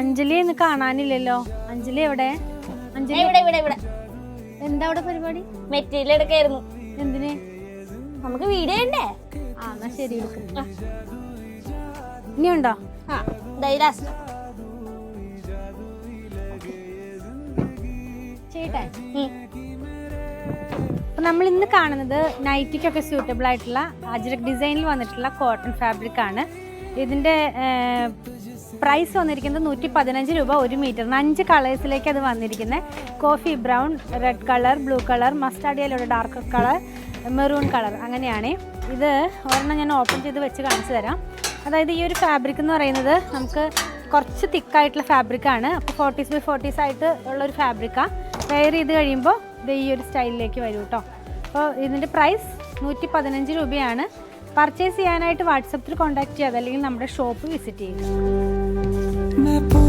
അഞ്ജലി ഇന്ന് കാണാനില്ലല്ലോ. അഞ്ജലി എവിടെ? അഞ്ജലി ഇവിടെ എന്താ അവിടെ പരിപാടി? മെറ്റീരിയൽ എടുക്കായിരുന്നു. എന്തിന്? നമുക്ക് വീഡിയോ ഉണ്ടേ. എന്നാ ശരി. ഇനിയുണ്ടോ? ചെയ്യട്ടെ. അപ്പൊ നമ്മൾ ഇന്ന് കാണുന്നത് നൈറ്റിക്കൊക്കെ സ്യൂട്ടബിൾ ആയിട്ടുള്ള അജ്രക് ഡിസൈനിൽ വന്നിട്ടുള്ള കോട്ടൺ ഫാബ്രിക് ആണ്. ഇതിന്റെ പ്രൈസ് വന്നിരിക്കുന്നത് 115 രൂപ 1 മീറ്ററിന്. 5 കളേഴ്സിലേക്ക് അത് വന്നിരിക്കുന്നത്. Coffee brown, red colour, blue colour, mustard yellow, dark colour, maroon colour, അങ്ങനെയാണ്. ഇത് ഒരെണ്ണം ഞാൻ ഓപ്പൺ ചെയ്ത് വെച്ച് കാണിച്ചു തരാം. അതായത് ഈ ഒരു ഫാബ്രിക് എന്ന് പറയുന്നത് നമുക്ക് കുറച്ച് തിക്കായിട്ടുള്ള ഫാബ്രിക്കാണ്. അപ്പോൾ 40s x 40s ആയിട്ട് ഉള്ളൊരു ഫാബ്രിക്കാണ്. വെയർ ചെയ്ത് കഴിയുമ്പോൾ ഇത് ഈ ഒരു സ്റ്റൈലിലേക്ക് വരും കേട്ടോ. അപ്പോൾ ഇതിൻ്റെ പ്രൈസ് 115 രൂപയാണ്. പർച്ചേസ് ചെയ്യാനായിട്ട് വാട്സപ്പിൽ കോൺടാക്ട് ചെയ്യാതെ അല്ലെങ്കിൽ നമ്മുടെ ഷോപ്പ് വിസിറ്റ് ചെയ്യുക.